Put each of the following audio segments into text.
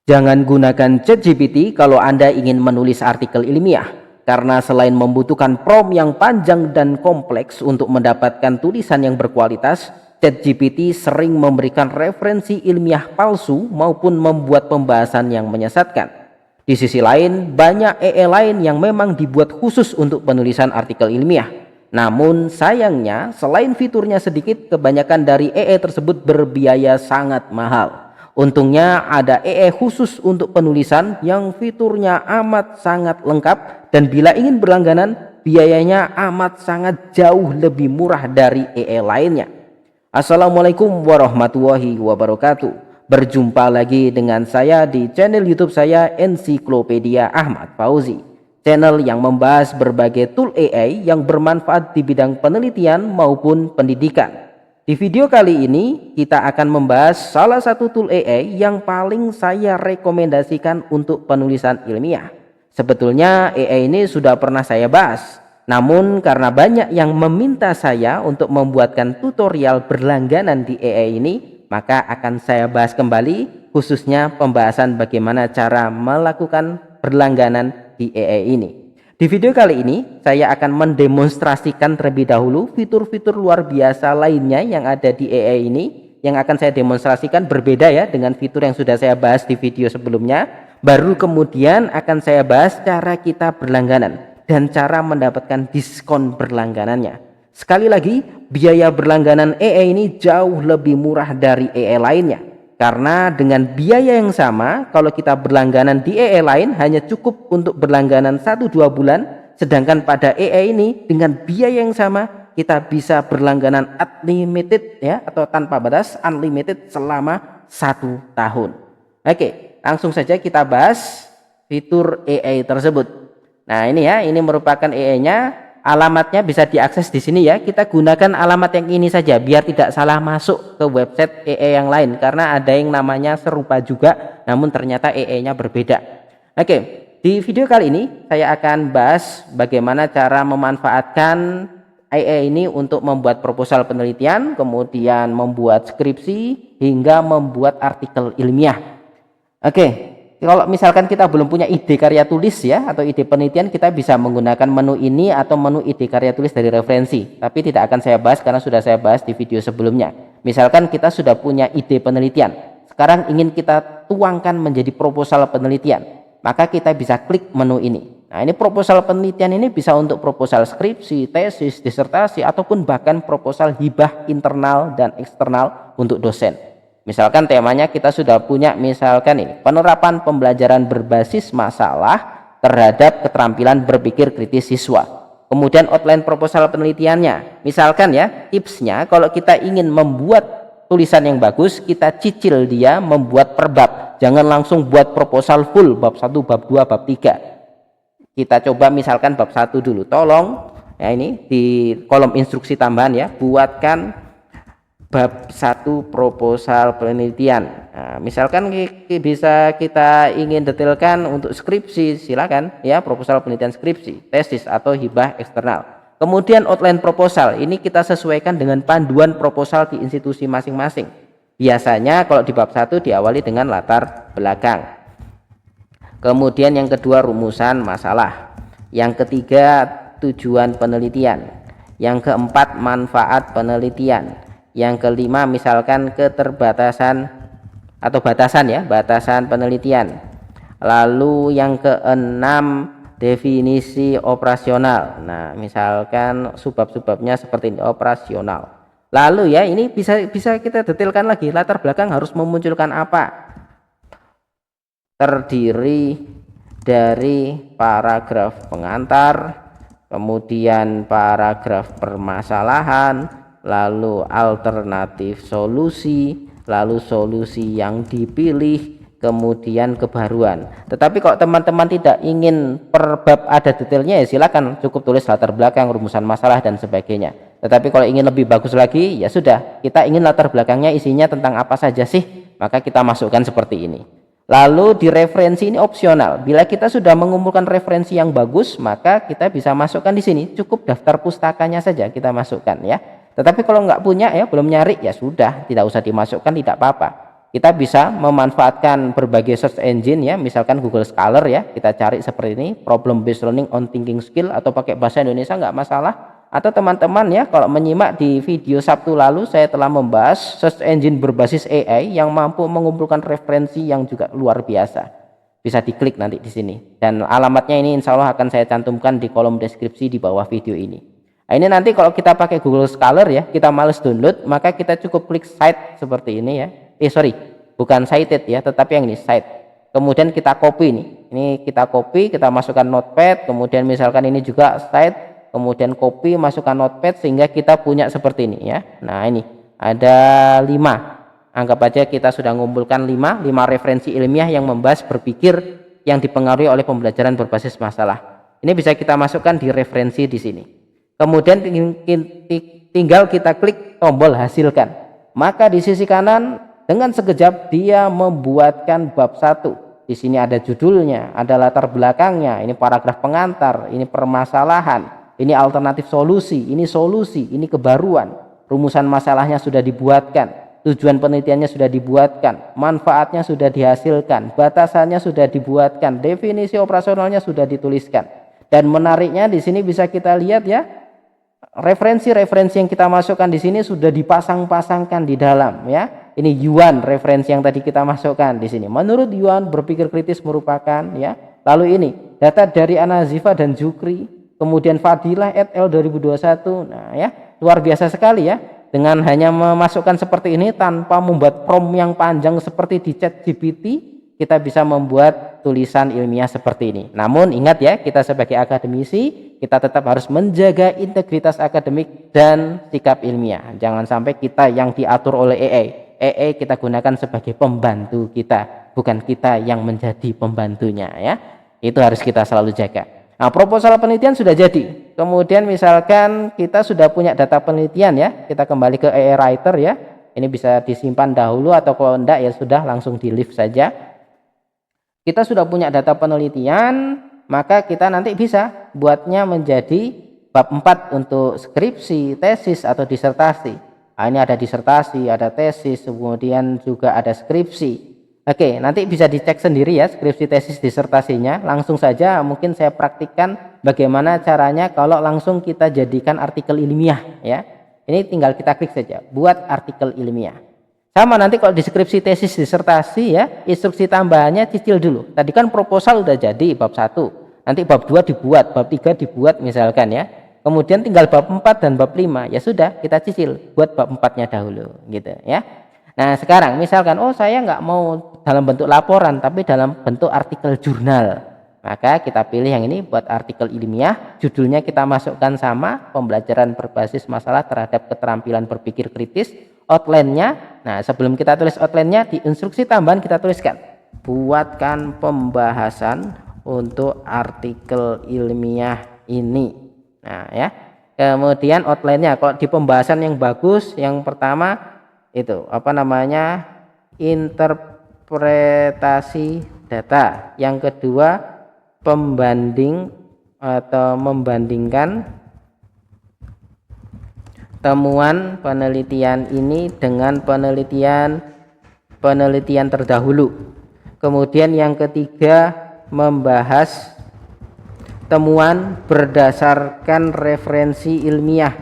Jangan gunakan ChatGPT kalau Anda ingin menulis artikel ilmiah, karena selain membutuhkan prompt yang panjang dan kompleks untuk mendapatkan tulisan yang berkualitas, ChatGPT sering memberikan referensi ilmiah palsu maupun membuat pembahasan yang menyesatkan. Di sisi lain, banyak AI lain yang memang dibuat khusus untuk penulisan artikel ilmiah. Namun sayangnya, selain fiturnya sedikit, kebanyakan dari AI tersebut berbiaya sangat mahal. Untungnya ada AI khusus untuk penulisan yang fiturnya amat sangat lengkap, dan bila ingin berlangganan biayanya amat sangat jauh lebih murah dari AI lainnya. Assalamualaikum warahmatullahi wabarakatuh. Berjumpa lagi dengan saya di channel YouTube saya, Ensiklopedia Ahmad Fauzi, channel yang membahas berbagai tool AI yang bermanfaat di bidang penelitian maupun pendidikan. Di video kali ini kita akan membahas salah satu tool AI yang paling saya rekomendasikan untuk penulisan ilmiah. Sebetulnya AI ini sudah pernah saya bahas, namun karena banyak yang meminta saya untuk membuatkan tutorial berlangganan di AI ini, maka akan saya bahas kembali, khususnya pembahasan bagaimana cara melakukan berlangganan di AI ini. Di video kali ini saya akan mendemonstrasikan terlebih dahulu fitur-fitur luar biasa lainnya yang ada di AI ini. Yang akan saya demonstrasikan berbeda ya dengan fitur yang sudah saya bahas di video sebelumnya. Baru kemudian akan saya bahas cara kita berlangganan dan cara mendapatkan diskon berlangganannya. Sekali lagi, biaya berlangganan AI ini jauh lebih murah dari AI lainnya. Karena dengan biaya yang sama, kalau kita berlangganan di AI lain hanya cukup untuk berlangganan 1-2 bulan, sedangkan pada AI ini dengan biaya yang sama kita bisa berlangganan unlimited ya, atau tanpa batas, unlimited selama 1 tahun. Oke, langsung saja kita bahas fitur AI tersebut. Nah ini ya, ini merupakan AI-nya. Alamatnya bisa diakses di sini ya. Kita gunakan alamat yang ini saja biar tidak salah masuk ke website AI yang lain, karena ada yang namanya serupa juga namun ternyata AI-nya berbeda. Oke, di video kali ini saya akan bahas bagaimana cara memanfaatkan AI ini untuk membuat proposal penelitian, kemudian membuat skripsi hingga membuat artikel ilmiah. Oke. Kalau misalkan kita belum punya ide karya tulis ya, atau ide penelitian, kita bisa menggunakan menu ini atau menu ide karya tulis dari referensi. Tapi tidak akan saya bahas karena sudah saya bahas di video sebelumnya. Misalkan kita sudah punya ide penelitian, sekarang ingin kita tuangkan menjadi proposal penelitian, maka kita bisa klik menu ini. Nah ini proposal penelitian ini bisa untuk proposal skripsi, tesis, disertasi, ataupun bahkan proposal hibah internal dan eksternal untuk dosen. Misalkan temanya kita sudah punya, misalkan ini penerapan pembelajaran berbasis masalah terhadap keterampilan berpikir kritis siswa. Kemudian outline proposal penelitiannya. Misalkan ya, tipsnya kalau kita ingin membuat tulisan yang bagus, kita cicil dia membuat per bab. Jangan langsung buat proposal full bab 1, bab 2, bab 3. Kita coba misalkan bab 1 dulu. Tolong ya, ini di kolom instruksi tambahan ya, buatkan bab 1 proposal penelitian. Nah, misalkan bisa kita ingin detailkan untuk skripsi, silakan ya, proposal penelitian skripsi, tesis atau hibah eksternal. Kemudian outline proposal, ini kita sesuaikan dengan panduan proposal di institusi masing-masing. Biasanya kalau di bab 1 diawali dengan latar belakang. Kemudian yang kedua rumusan masalah. Yang ketiga tujuan penelitian. Yang keempat manfaat penelitian. Yang kelima misalkan keterbatasan atau batasan ya, batasan penelitian. Lalu yang keenam definisi operasional. Nah misalkan subbab-subbabnya seperti ini, operasional. Lalu ya ini bisa kita detailkan lagi, latar belakang harus memunculkan apa, terdiri dari paragraf pengantar, kemudian paragraf permasalahan, lalu alternatif solusi, lalu solusi yang dipilih, kemudian kebaruan. Tetapi kalau teman-teman tidak ingin per bab ada detailnya ya silakan, cukup tulis latar belakang, rumusan masalah dan sebagainya. Tetapi kalau ingin lebih bagus lagi ya sudah, kita ingin latar belakangnya isinya tentang apa saja sih, maka kita masukkan seperti ini. Lalu di referensi ini opsional. Bila kita sudah mengumpulkan referensi yang bagus, maka kita bisa masukkan di sini. Cukup daftar pustakanya saja kita masukkan ya. Tetapi kalau nggak punya ya, belum nyari ya sudah, tidak usah dimasukkan, tidak apa-apa. kita bisa memanfaatkan berbagai search engine ya, misalkan Google Scholar ya, kita cari seperti ini, problem based learning on thinking skill, atau pakai bahasa Indonesia nggak masalah. Atau teman-teman ya, kalau menyimak di video Sabtu lalu, saya telah membahas search engine berbasis AI yang mampu mengumpulkan referensi yang juga luar biasa. Bisa diklik nanti di sini, dan alamatnya ini insya Allah akan saya cantumkan di kolom deskripsi di bawah video ini. Nah, ini nanti kalau kita pakai Google Scholar ya, kita males download, maka kita cukup klik site seperti ini ya. Bukan cited ya, tetapi yang ini site. Kemudian kita copy ini kita copy, kita masukkan notepad, kemudian misalkan ini juga site, kemudian copy, masukkan notepad, sehingga kita punya seperti ini ya. Nah, ini ada 5, anggap aja kita sudah mengumpulkan 5 referensi ilmiah yang membahas berpikir yang dipengaruhi oleh pembelajaran berbasis masalah. Ini bisa kita masukkan di referensi di sini. Kemudian tinggal kita klik tombol hasilkan, maka di sisi kanan dengan sekejap dia membuatkan bab 1. Di sini ada judulnya, ada latar belakangnya, ini paragraf pengantar, ini permasalahan, ini alternatif solusi, ini kebaruan, rumusan masalahnya sudah dibuatkan, tujuan penelitiannya sudah dibuatkan, manfaatnya sudah dihasilkan, batasannya sudah dibuatkan, definisi operasionalnya sudah dituliskan. Dan menariknya di sini bisa kita lihat ya, referensi-referensi yang kita masukkan di sini sudah dipasang-pasangkan di dalam ya. Ini Yuan, referensi yang tadi kita masukkan di sini. Menurut Yuan, berpikir kritis merupakan ya. Lalu ini data dari Anazifa dan Jukri, kemudian Fadilah et al 2021. Nah ya, luar biasa sekali ya. Dengan hanya memasukkan seperti ini tanpa membuat prompt yang panjang seperti di ChatGPT, kita bisa membuat tulisan ilmiah seperti ini. Namun ingat ya, kita sebagai akademisi, kita tetap harus menjaga integritas akademik dan sikap ilmiah. Jangan sampai kita yang diatur oleh AI kita gunakan sebagai pembantu kita, bukan kita yang menjadi pembantunya ya. Itu harus kita selalu jaga. Nah, proposal penelitian sudah jadi. Kemudian misalkan kita sudah punya data penelitian ya, kita kembali ke AI Writer ya. Ini bisa disimpan dahulu, atau kalau enggak ya sudah langsung di leave saja. Kita sudah punya data penelitian, maka kita nanti bisa buatnya menjadi bab 4 untuk skripsi, tesis, atau disertasi. Nah, ini ada disertasi, ada tesis, kemudian juga ada skripsi. Oke, nanti bisa dicek sendiri ya skripsi, tesis, disertasinya. Langsung saja mungkin saya praktikkan bagaimana caranya kalau langsung kita jadikan artikel ilmiah ya. Ini tinggal kita klik saja, buat artikel ilmiah. Sama nanti kalau deskripsi, tesis, disertasi ya, instruksi tambahannya cicil dulu. Tadi kan proposal udah jadi bab 1. Nanti bab 2 dibuat, bab 3 dibuat misalkan ya. Kemudian tinggal bab 4 dan bab 5. Ya sudah, kita cicil buat bab 4-nya dahulu gitu ya. Nah, sekarang misalkan saya nggak mau dalam bentuk laporan tapi dalam bentuk artikel jurnal. Maka kita pilih yang ini buat artikel ilmiah, judulnya kita masukkan sama pembelajaran berbasis masalah terhadap keterampilan berpikir kritis. Outline-nya, nah sebelum kita tulis outline-nya, di instruksi tambahan kita tuliskan buatkan pembahasan untuk artikel ilmiah ini. Nah ya, kemudian outline-nya kalau di pembahasan yang bagus, yang pertama itu interpretasi data, yang kedua pembanding atau membandingkan temuan penelitian ini dengan penelitian terdahulu. Kemudian yang ketiga membahas temuan berdasarkan referensi ilmiah.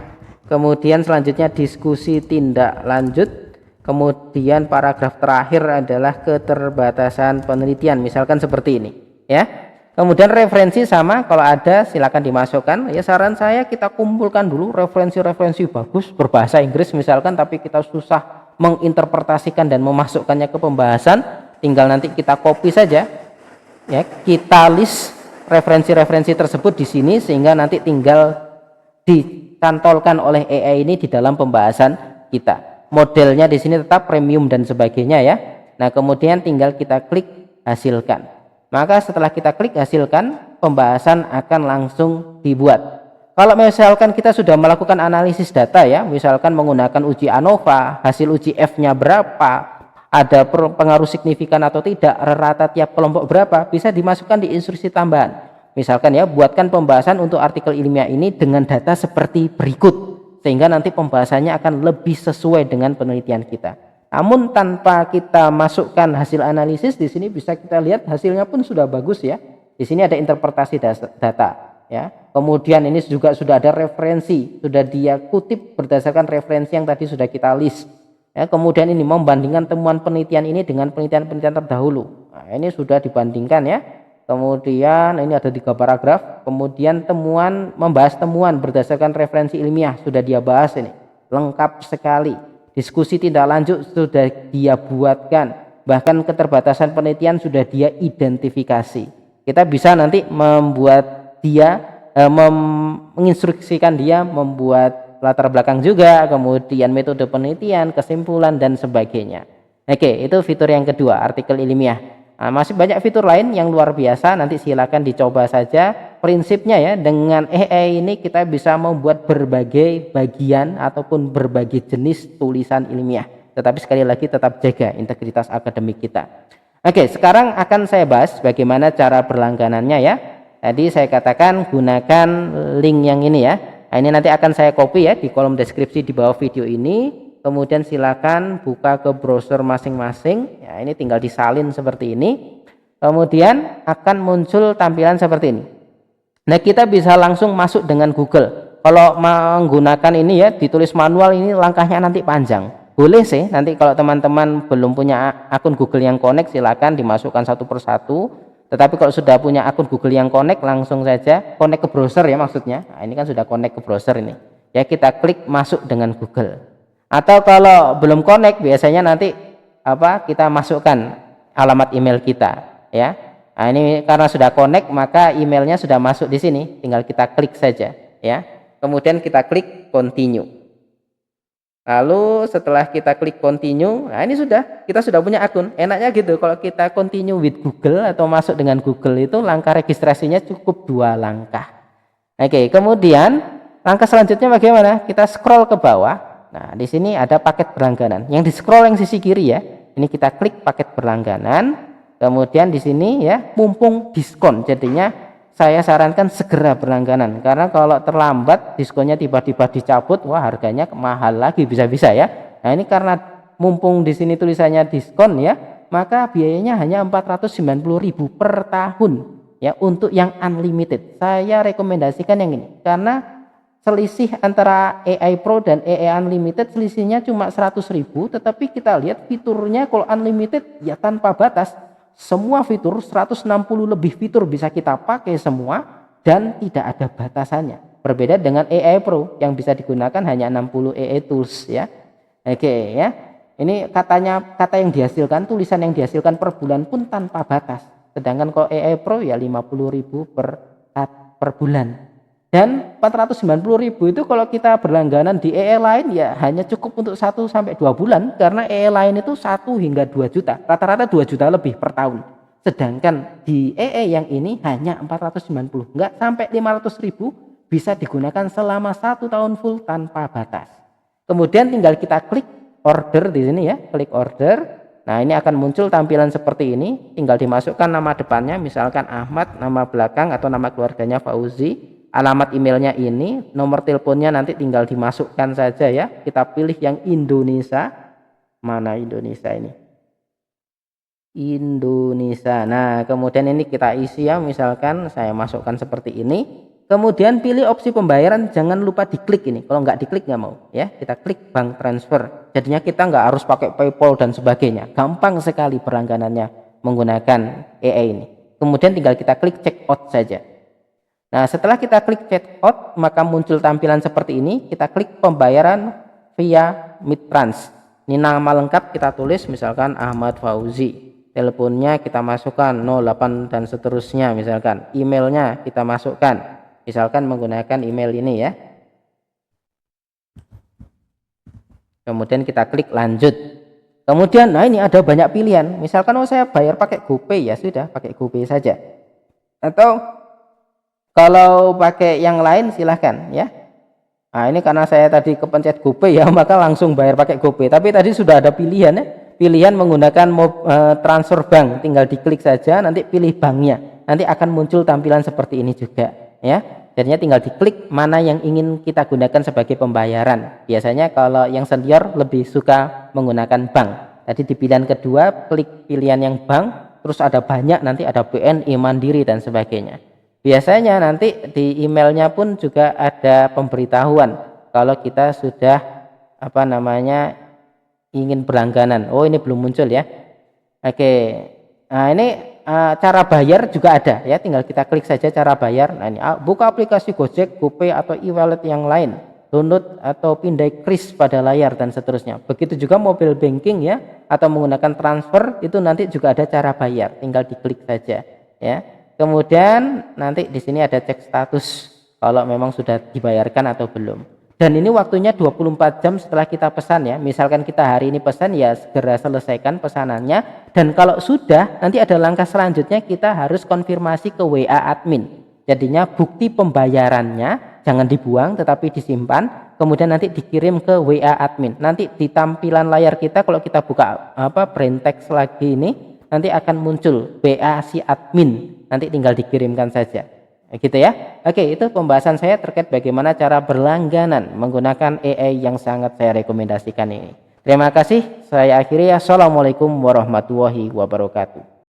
Kemudian selanjutnya diskusi tindak lanjut. Kemudian paragraf terakhir adalah keterbatasan penelitian, misalkan seperti ini ya. Kemudian referensi sama, kalau ada silakan dimasukkan ya. Saran saya kita kumpulkan dulu referensi-referensi bagus berbahasa Inggris misalkan, tapi kita susah menginterpretasikan dan memasukkannya ke pembahasan. Tinggal nanti kita copy saja ya, kita list referensi-referensi tersebut di sini, sehingga nanti tinggal dicantolkan oleh AI ini di dalam pembahasan kita. Modelnya di sini tetap premium dan sebagainya ya. Nah, kemudian tinggal kita klik hasilkan. Maka setelah kita klik hasilkan, pembahasan akan langsung dibuat. Kalau misalkan kita sudah melakukan analisis data ya, misalkan menggunakan uji ANOVA, hasil uji F-nya berapa, ada pengaruh signifikan atau tidak, rata tiap kelompok berapa, bisa dimasukkan di instruksi tambahan. Misalkan ya, buatkan pembahasan untuk artikel ilmiah ini dengan data seperti berikut, sehingga nanti pembahasannya akan lebih sesuai dengan penelitian kita. Namun tanpa kita masukkan hasil analisis, di sini bisa kita lihat hasilnya pun sudah bagus ya. Di sini ada interpretasi data ya. Kemudian ini juga sudah ada referensi, sudah dia kutip berdasarkan referensi yang tadi sudah kita list. Ya, kemudian ini membandingkan temuan penelitian ini dengan penelitian-penelitian terdahulu. Nah, ini sudah dibandingkan ya. Kemudian ini ada 3 paragraf. Kemudian membahas temuan berdasarkan referensi ilmiah sudah dia bahas ini. Lengkap sekali. Diskusi tindak lanjut sudah dia buatkan. Bahkan keterbatasan penelitian sudah dia identifikasi. Kita bisa nanti membuat dia menginstruksikan dia membuat latar belakang juga, kemudian metode penelitian, kesimpulan dan sebagainya. Oke, itu fitur yang kedua, artikel ilmiah. Nah, masih banyak fitur lain yang luar biasa, nanti silakan dicoba saja. Prinsipnya ya, dengan AI ini kita bisa membuat berbagai bagian ataupun berbagai jenis tulisan ilmiah. Tetapi sekali lagi tetap jaga integritas akademik kita. Oke, sekarang akan saya bahas bagaimana cara berlangganannya ya. Tadi saya katakan gunakan link yang ini ya. Nah, ini nanti akan saya copy ya di kolom deskripsi di bawah video ini. Kemudian silakan buka ke browser masing-masing. Ya, ini tinggal disalin seperti ini. Kemudian akan muncul tampilan seperti ini. Nah, kita bisa langsung masuk dengan Google. Kalau menggunakan ini ya, ditulis manual ini langkahnya nanti panjang. Boleh sih, nanti kalau teman-teman belum punya akun Google yang connect, silakan dimasukkan satu persatu. Tetapi kalau sudah punya akun Google yang connect, langsung saja connect ke browser ya maksudnya. Nah, ini kan sudah connect ke browser ini. Ya, kita klik masuk dengan Google. Atau kalau belum connect, biasanya nanti kita masukkan alamat email kita ya. Nah, ini karena sudah connect, maka emailnya sudah masuk di sini, tinggal kita klik saja ya. Kemudian kita klik continue. Lalu setelah kita klik continue, nah ini kita sudah punya akun. Enaknya gitu, kalau kita continue with Google atau masuk dengan Google itu langkah registrasinya cukup 2 langkah. Oke, kemudian langkah selanjutnya bagaimana? Kita scroll ke bawah. Nah, di sini ada paket berlangganan. Yang di scroll yang sisi kiri ya. Ini kita klik paket berlangganan. Kemudian di sini ya, mumpung diskon. Jadinya saya sarankan segera berlangganan, karena kalau terlambat diskonnya tiba-tiba dicabut, wah harganya mahal lagi bisa-bisa ya. Nah, ini karena mumpung di sini tulisannya diskon ya, maka biayanya hanya 490.000 per tahun ya untuk yang unlimited. Saya rekomendasikan yang ini karena selisih antara AI Pro dan AI Unlimited selisihnya cuma 100.000, tetapi kita lihat fiturnya kalau unlimited ya tanpa batas. Semua fitur 160 lebih fitur bisa kita pakai semua dan tidak ada batasannya. Berbeda dengan AI Pro yang bisa digunakan hanya 60 AI tools ya. Oke ya. Ini kata yang dihasilkan, tulisan yang dihasilkan per bulan pun tanpa batas. Sedangkan kalau AI Pro ya 50.000 per bulan. Dan 490.000 itu kalau kita berlangganan di AI lain ya hanya cukup untuk 1 sampai 2 bulan, karena AI lain itu 1 hingga 2 juta, rata-rata 2 juta lebih per tahun. Sedangkan di AI yang ini hanya 490, enggak sampai 500.000, bisa digunakan selama 1 tahun full tanpa batas. Kemudian tinggal kita klik order di sini ya, klik order. Nah, ini akan muncul tampilan seperti ini, tinggal dimasukkan nama depannya, misalkan Ahmad, nama belakang atau nama keluarganya Fauzi. Alamat emailnya ini, nomor teleponnya nanti tinggal dimasukkan saja ya. Kita pilih yang Indonesia. Mana Indonesia ini? Indonesia. Nah, kemudian ini kita isi ya. Misalkan saya masukkan seperti ini. Kemudian pilih opsi pembayaran. Jangan lupa diklik ini. Kalau nggak diklik nggak mau ya. Kita klik bank transfer. Jadinya kita nggak harus pakai PayPal dan sebagainya. Gampang sekali berlangganannya menggunakan AI ini. Kemudian tinggal kita klik check out saja. Nah, setelah kita klik check out, maka muncul tampilan seperti ini. Kita klik pembayaran via Midtrans. Ini nama lengkap kita tulis, misalkan Ahmad Fauzi. Teleponnya kita masukkan 08 dan seterusnya, misalkan. Emailnya kita masukkan, misalkan menggunakan email ini ya. Kemudian kita klik lanjut. Kemudian, nah ini ada banyak pilihan. Misalkan saya bayar pakai GoPay, ya sudah, pakai GoPay saja. Atau kalau pakai yang lain silahkan ya. Nah, ini karena saya tadi kepencet GoPay ya, maka langsung bayar pakai GoPay. Tapi tadi sudah ada pilihan ya. Pilihan menggunakan transfer bank, tinggal diklik saja, nanti pilih banknya. Nanti akan muncul tampilan seperti ini juga ya. Jadinya tinggal diklik mana yang ingin kita gunakan sebagai pembayaran. Biasanya kalau yang senior lebih suka menggunakan bank. Tadi di pilihan kedua, klik pilihan yang bank, terus ada banyak, nanti ada BNI, Mandiri, dan sebagainya. Biasanya nanti di emailnya pun juga ada pemberitahuan kalau kita sudah ingin berlangganan. Oh, ini belum muncul ya. Oke. Nah, ini cara bayar juga ada ya, tinggal kita klik saja cara bayar. Nah, ini buka aplikasi Gojek, GoPay atau e-wallet yang lain, download atau pindai kris pada layar dan seterusnya. Begitu juga mobile banking ya, atau menggunakan transfer, itu nanti juga ada cara bayar, tinggal diklik saja ya. Kemudian nanti di sini ada cek status kalau memang sudah dibayarkan atau belum. Dan ini waktunya 24 jam setelah kita pesan ya. Misalkan kita hari ini pesan, ya segera selesaikan pesanannya. Dan kalau sudah, nanti ada langkah selanjutnya, kita harus konfirmasi ke WA admin. Jadinya bukti pembayarannya jangan dibuang tetapi disimpan, kemudian nanti dikirim ke WA admin. Nanti di tampilan layar kita kalau kita buka brain text lagi ini, nanti akan muncul WA si admin. Nanti tinggal dikirimkan saja. Gitu ya. Oke, itu pembahasan saya terkait bagaimana cara berlangganan menggunakan AI yang sangat saya rekomendasikan ini. Terima kasih. Saya akhiri. Assalamualaikum warahmatullahi wabarakatuh.